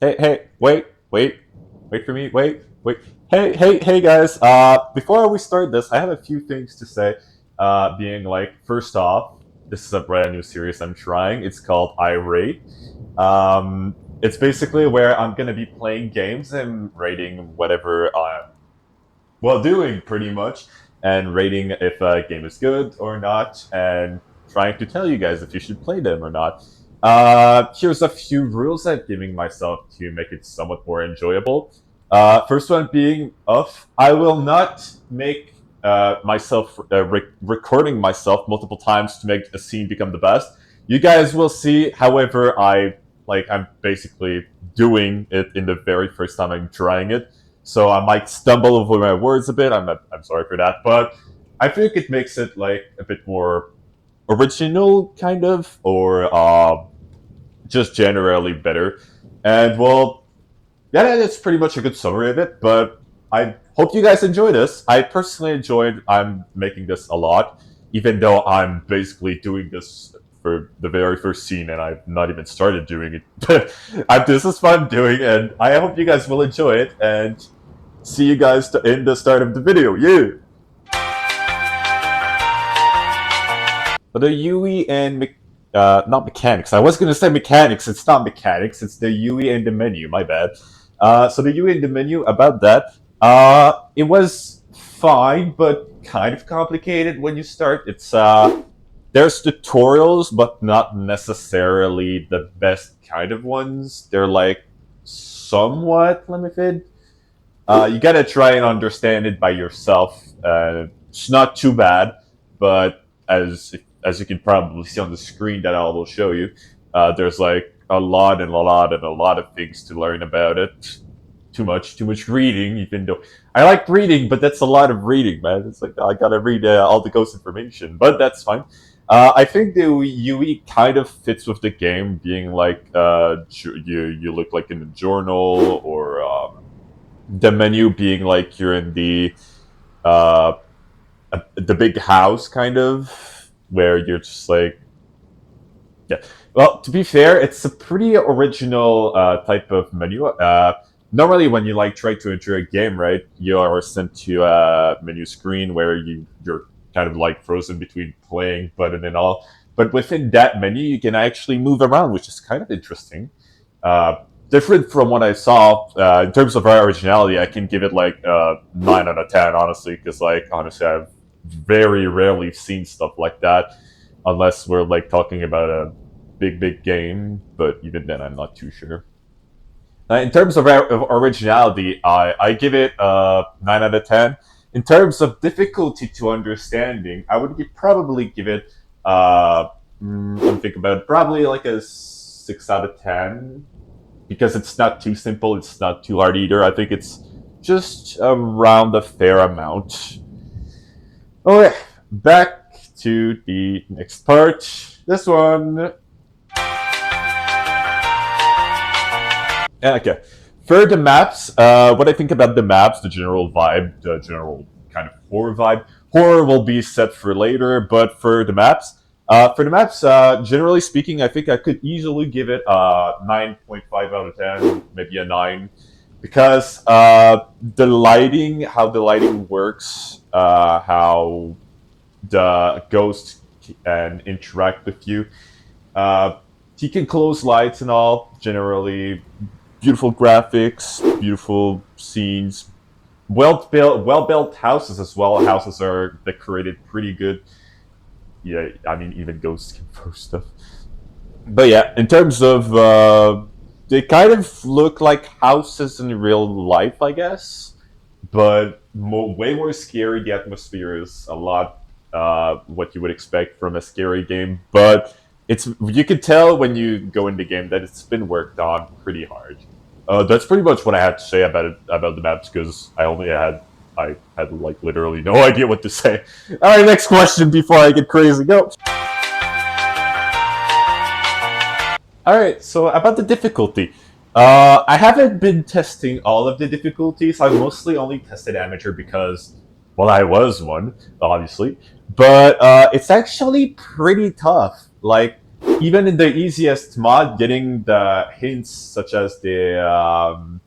Wait for me. Wait. Hey, guys. Before we start this, I have a few things to say. Being like, first off, this is a brand new series I'm trying. It's called I Rate. It's basically where I'm gonna be playing games and rating whatever I'm doing pretty much, and rating if a game is good or not, and trying to tell you guys if you should play them or not. Here's a few rules I'm giving myself to make it somewhat more enjoyable. First one being of I will not make myself recording myself multiple times to make a scene become the best. You guys will see, however, I'm basically doing it in the very first time I'm trying it, so I might stumble over my words a bit. I'm sorry for that, but I think it makes it like a bit more original, kind of, or just generally better. And well, yeah, that's pretty much a good summary of it. But I hope you guys enjoy this. I personally enjoyed. I'm making this a lot, even though I'm basically doing this for the very first scene, and I've not even started doing it. But this is fun doing, and I hope you guys will enjoy it. And see you guys in the start of the video. Yeah. But the UE and not mechanics. I was gonna say mechanics. It's not mechanics. It's the UE and the menu. My bad. So the UE and the menu about that. It was fine, but kind of complicated when you start. It's there's tutorials, but not necessarily the best kind of ones. They're like somewhat limited. You gotta try and understand it by yourself. It's not too bad, but as you can probably see on the screen that I will show you, there's like a lot of things to learn about it. Too much reading. Even though I like reading, but that's a lot of reading, man. It's like I gotta read all the ghost information, but that's fine. I think the UE kind of fits with the game, being like you look like in a journal, or the menu being like you're in uh, the big house, kind of, where you're just like, yeah. Well, to be fair, it's a pretty original type of menu. Normally, when you like try to enter a game, right, you are sent to a menu screen where you're kind of like frozen between playing button and all. But within that menu, you can actually move around, which is kind of interesting. Different from what I saw in terms of originality. I can give it like 9 out of 10, honestly, because like honestly, I've very rarely seen stuff like that, unless we're like talking about a big game. But even then, I'm not too sure. In terms of originality, I give it 9 out of 10. In terms of difficulty to understanding, I would probably give it let me think about it, probably like a 6 out of 10, because it's not too simple, it's not too hard either. I think it's just around a fair amount. Okay, back to the next part. This one. Okay. For the maps, what I think about the maps, the general vibe, the general kind of horror vibe. Horror will be set for later, but for the maps, generally speaking, I think I could easily give it a 9.5 out of 10, maybe a 9, because the lighting, how the lighting works, how the ghost can interact with you. He can close lights and all. Generally, beautiful graphics, beautiful scenes, well built houses as well. Houses are decorated pretty good. Yeah, I mean, even ghosts can throw stuff. But yeah, in terms of they kind of look like houses in real life, I guess, but way more scary. The atmosphere is a lot what you would expect from a scary game, but you can tell when you go in the game that it's been worked on pretty hard. That's pretty much what I had to say about it, about the maps, because I had like literally no idea what to say. All right, next question before I get crazy. Go. All right, so about the difficulty. I haven't been testing all of the difficulties. I mostly only tested amateur because, well, I was one, obviously. But it's actually pretty tough. Like, even in the easiest mod, getting the hints such as the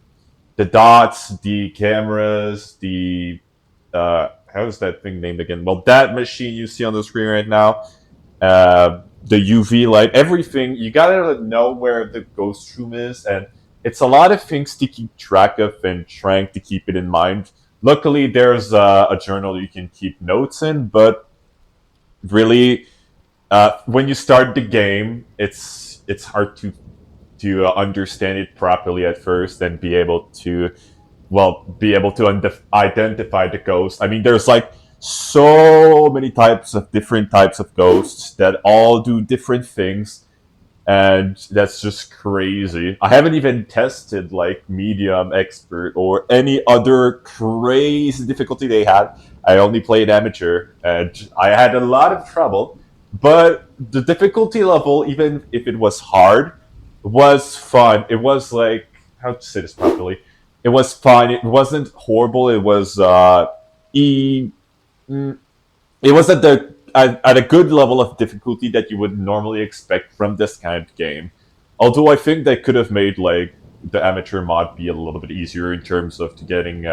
dots, the cameras, the how's that thing named again? Well, that machine you see on the screen right now, the UV light, everything. You gotta know where the ghost room is, and it's a lot of things to keep track of and trying to keep it in mind. Luckily, there's a journal you can keep notes in, but really, when you start the game, it's hard to understand it properly at first and be able to identify the ghost. I mean, there's like so many types of different types of ghosts that all do different things, and that's just crazy. I haven't even tested like medium, expert, or any other crazy difficulty they had. I only played amateur, and I had a lot of trouble. But the difficulty level, even if it was hard, was fun. It was like, how to say this properly? It was fun. It wasn't horrible. It was e. mm, it was at a good level of difficulty that you would normally expect from this kind of game. Although I think they could have made like the amateur mod be a little bit easier in terms of getting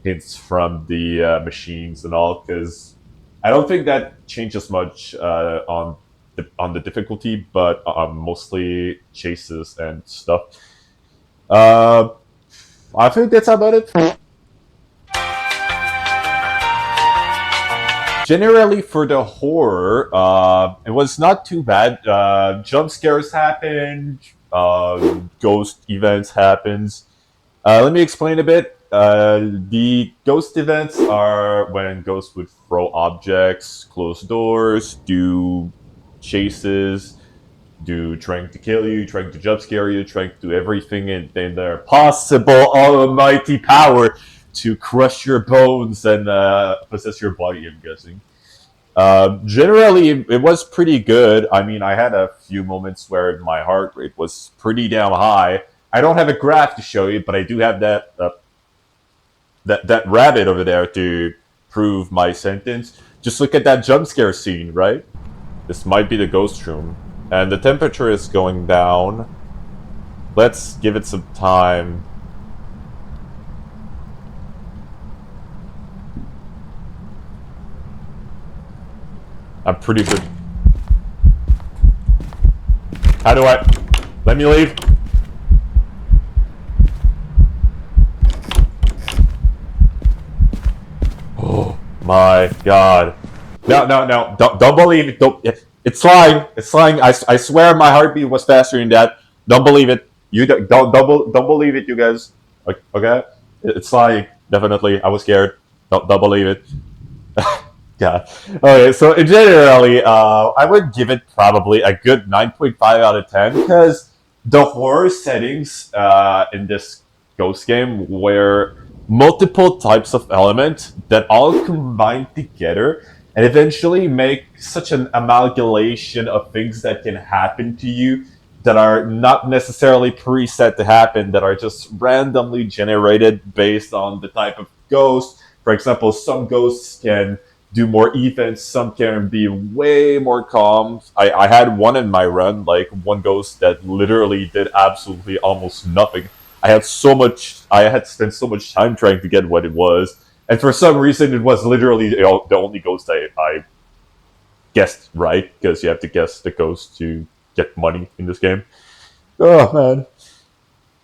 hints from the machines and all, because I don't think that changes much on the difficulty, but mostly chases and stuff. Uh, I think that's about it. Generally, for the horror, it was not too bad. Jump scares happened, ghost events happens. Let me explain a bit. The ghost events are when ghosts would throw objects, close doors, do chases, do trying to kill you, trying to jump scare you, trying to do everything in their possible almighty power to crush your bones and possess your body, I'm guessing. Generally, it was pretty good. I mean, I had a few moments where my heart rate was pretty damn high. I don't have a graph to show you, but I do have that rabbit over there to prove my sentence. Just look at that jump scare scene, right? This might be the ghost room, and the temperature is going down. Let's give it some time. I'm pretty good. How do I... Let me leave. Oh my god. No, no, no. Don't believe it. Don't... It's lying. It's lying. I swear my heartbeat was faster than that. Don't believe it. You don't believe it, you guys. Okay? It's lying. Definitely. I was scared. Don't believe it. God. Okay, so generally, I would give it probably a good 9.5 out of 10 because the horror settings in this ghost game were multiple types of elements that all combine together and eventually make such an amalgamation of things that can happen to you that are not necessarily preset to happen, that are just randomly generated based on the type of ghost. For example, some ghosts can do more events. Some can be way more calm. I had one in my run, like one ghost that literally did absolutely almost nothing. I had spent so much time trying to get what it was, and for some reason, it was literally the only ghost I guessed right, because you have to guess the ghost to get money in this game. Oh man.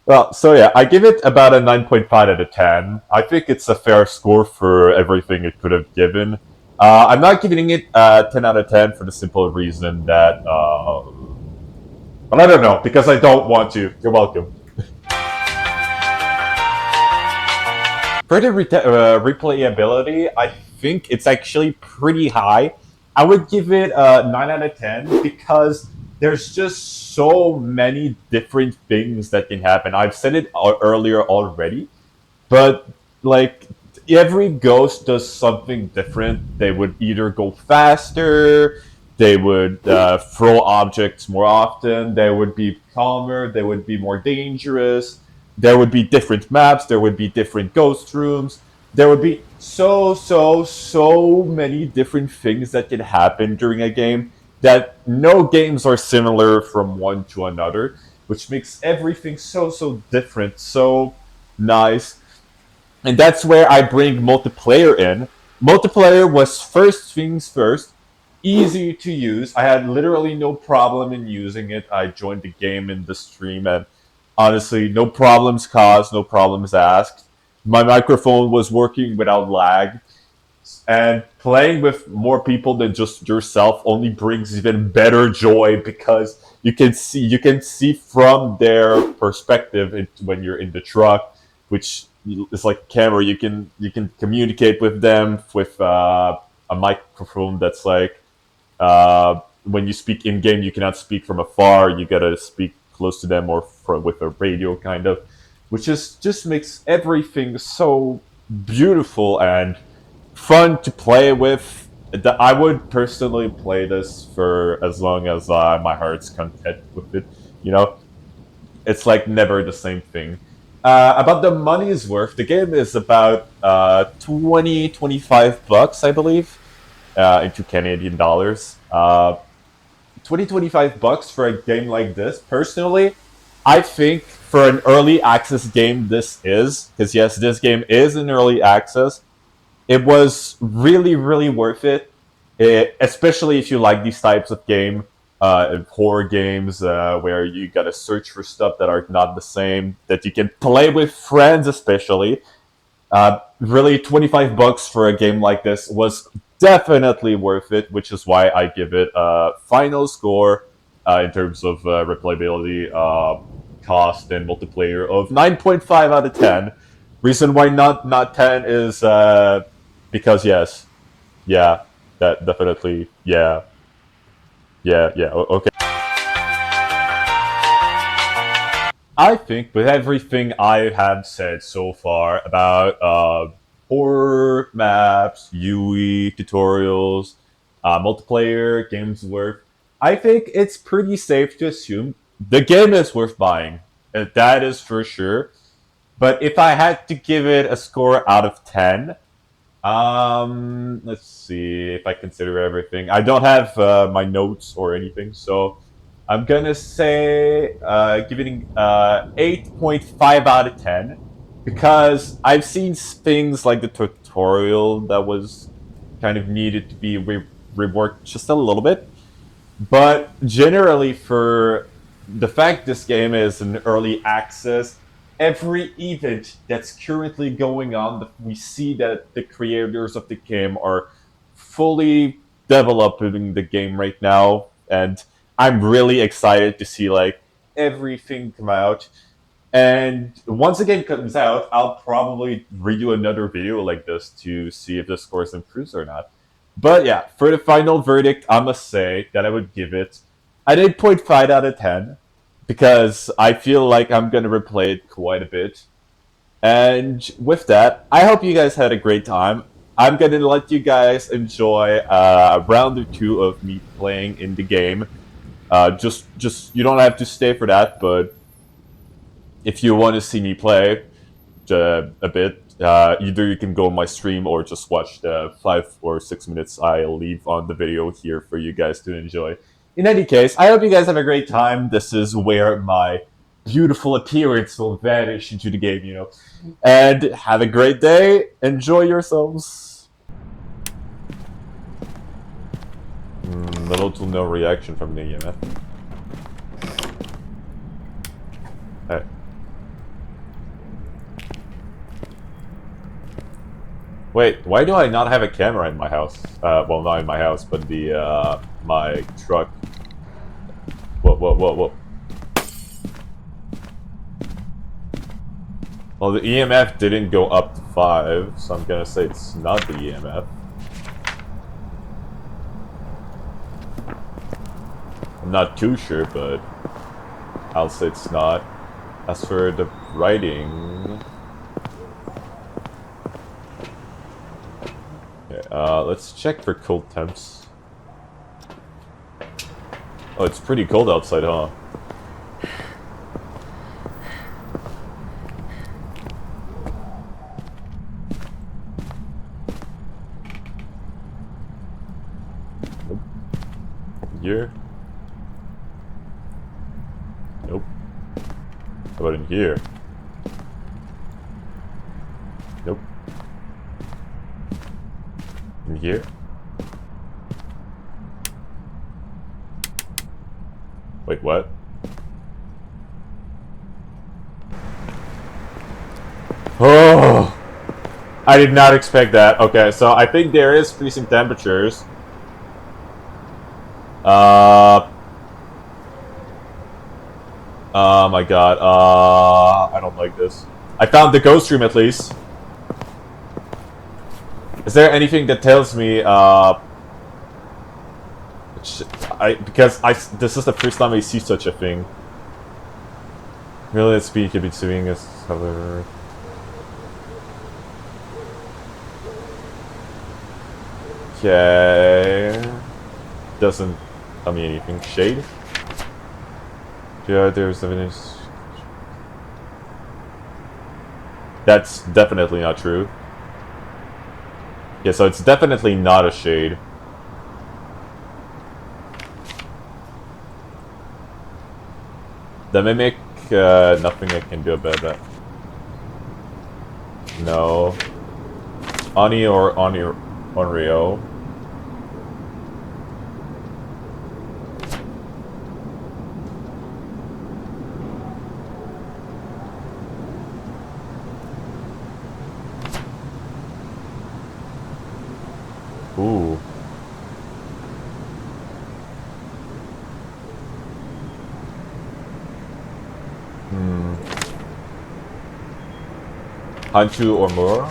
Well, so yeah, I give it about a 9.5 out of 10. I think it's a fair score for everything it could have given. I'm not giving it 10 out of 10 for the simple reason that, well, I don't know, because I don't want to. You're welcome. For the replayability, I think it's actually pretty high. I would give it a 9 out of 10 because there's just so many different things that can happen. I've said it earlier already, but like every ghost does something different. They would either go faster, they would throw objects more often, they would be calmer, they would be more dangerous, there would be different maps, there would be different ghost rooms, there would be so many different things that can happen during a game that no games are similar from one to another, which makes everything so different, so nice. And that's where I bring multiplayer in. Multiplayer was first things first, easy to use. I had literally no problem in using it. I joined the game in the stream, and honestly, no problems caused, no problems asked. My microphone was working without lag, and playing with more people than just yourself only brings even better joy because you can see from their perspective when you're in the truck, which is like a camera. You can communicate with them with a microphone that's like when you speak in game, you cannot speak from afar. You gotta speak close to them or with a radio kind of, which is just makes everything so beautiful and fun to play with. I would personally play this for as long as my heart's content with it. You know, it's like never the same thing. About the money's worth, the game is about 25 bucks, I believe, into Canadian dollars. 25 bucks for a game like this. Personally, I think for an early access game, this is because yes, this game is in early access. It was really worth it, especially if you like these types of game, horror games where you gotta search for stuff that are not the same that you can play with friends, especially. Really, 25 bucks for a game like this was definitely worth it, which is why I give it a final score in terms of replayability, cost, and multiplayer of 9.5 out of 10. Reason why not 10 is because yes, yeah, that definitely, yeah. Okay. I think with everything I have said so far about horror maps, UE tutorials, multiplayer games worth, I think it's pretty safe to assume the game is worth buying. That is for sure. But if I had to give it a score out of 10, let's see if I consider everything. I don't have my notes or anything, so I'm gonna say giving 8.5 out of 10 because I've seen things like the tutorial that was kind of needed to be reworked just a little bit. But generally, for the fact this game is in early access, every event that's currently going on, we see that the creators of the game are fully developing the game right now, and I'm really excited to see like everything come out. And once the game comes out, I'll probably redo another video like this to see if the scores improves or not. But yeah, for the final verdict, I must say that I would give it an 8.5 out of 10 because I feel like I'm going to replay it quite a bit. And with that, I hope you guys had a great time. I'm going to let you guys enjoy a round or two of me playing in the game. Just you don't have to stay for that, but if you want to see me play a bit, either you can go on my stream or just watch the 5 or 6 minutes I leave on the video here for you guys to enjoy. In any case, I hope you guys have a great time. This is where my beautiful appearance will vanish into the game. And have a great day. Enjoy yourselves. Little to no reaction from the EMF. Hey. Wait, why do I not have a camera in my house? Well, not in my house, but the my truck. Whoa. Well, the EMF didn't go up to 5, so I'm gonna say it's not the EMF. I'm not too sure, but I'll say it's not. As for the writing... Okay, let's check for cold temps. Oh, it's pretty cold outside, huh? here? Nope. How about in here? Nope. In here? Wait, what? Oh! I did not expect that. Okay, so I think there is freezing temperatures. Oh my god. I don't like this. I found the ghost room at least. Is there anything that tells me, this is the first time I see such a thing. Really, speak could be doing this, however. Okay. Doesn't tell me anything. Shade? Yeah, there's evidence. That's definitely not true. Yeah, so it's definitely not a shade. The mimic, nothing I can do about that. No. Ani or Onryo. Ooh. Hanchu or Mura?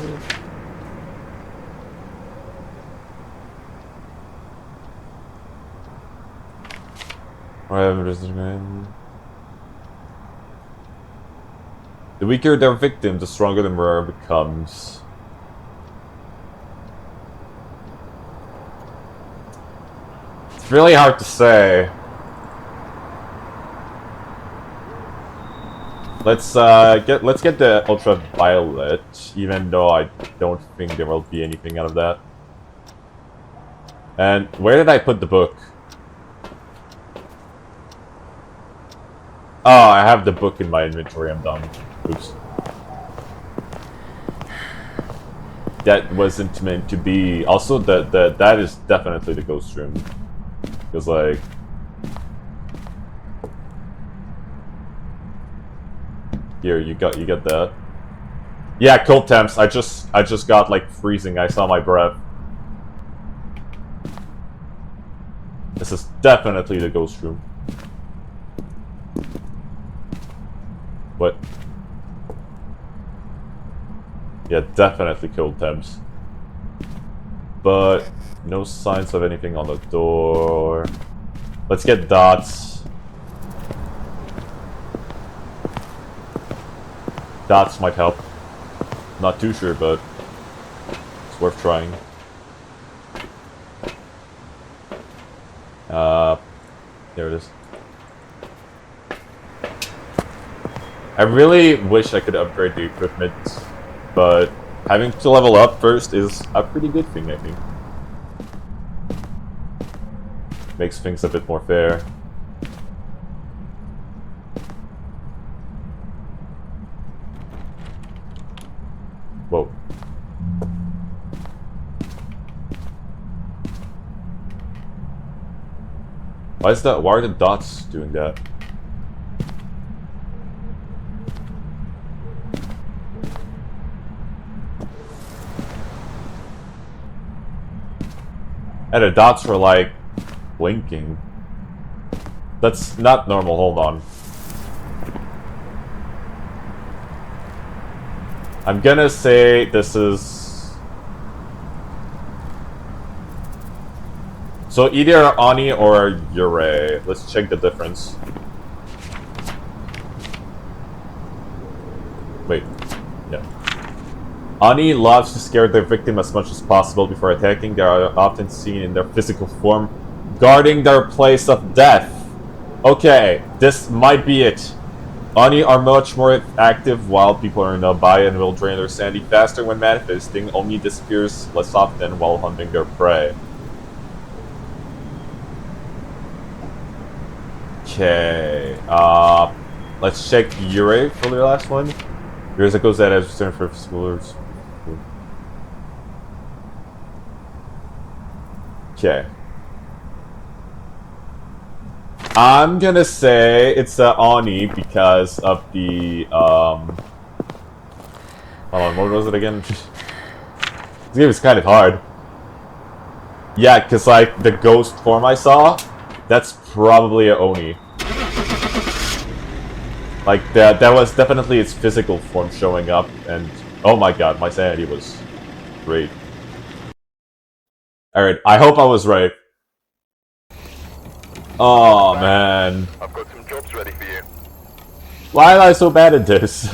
The weaker their victim, the stronger the Mura becomes. It's really hard to say. Let's get the ultraviolet, even though I don't think there will be anything out of that. And where did I put the book? Oh, I have the book in my inventory. I'm dumb. Oops. That wasn't meant to be. Also, that is definitely the ghost room. Because like. Here, you got that. Yeah, cold temps. I just got like freezing. I saw my breath. This is definitely the ghost room. What? Yeah, definitely cold temps. But no signs of anything on the door. Let's get dots. Dots might help. Not too sure, but it's worth trying. There it is. I really wish I could upgrade the equipment, but having to level up first is a pretty good thing, I think. Makes things a bit more fair. Whoa. Why are the dots doing that? And the dots were like blinking. That's not normal, hold on. I'm gonna say this is... So either Ani or Yurei. Let's check the difference. Wait. Yeah. Ani loves to scare their victim as much as possible before attacking. They are often seen in their physical form, guarding their place of death. Okay, this might be it. Ani are much more active while people are nearby and will drain their sanity faster when manifesting. Oni disappears less often while hunting their prey. Okay. Let's check Yurei for the last one. Here's a goes that as return for schoolers. Okay. I'm gonna say it's Ani because of the Hold on, what was it again? This game is kind of hard. Yeah, because like the ghost form I saw, that's probably a Oni. Like that was definitely its physical form showing up, and oh my god, my sanity was great. All right, I hope I was right. Oh man, I've got some jobs ready for you. why am I so bad at this?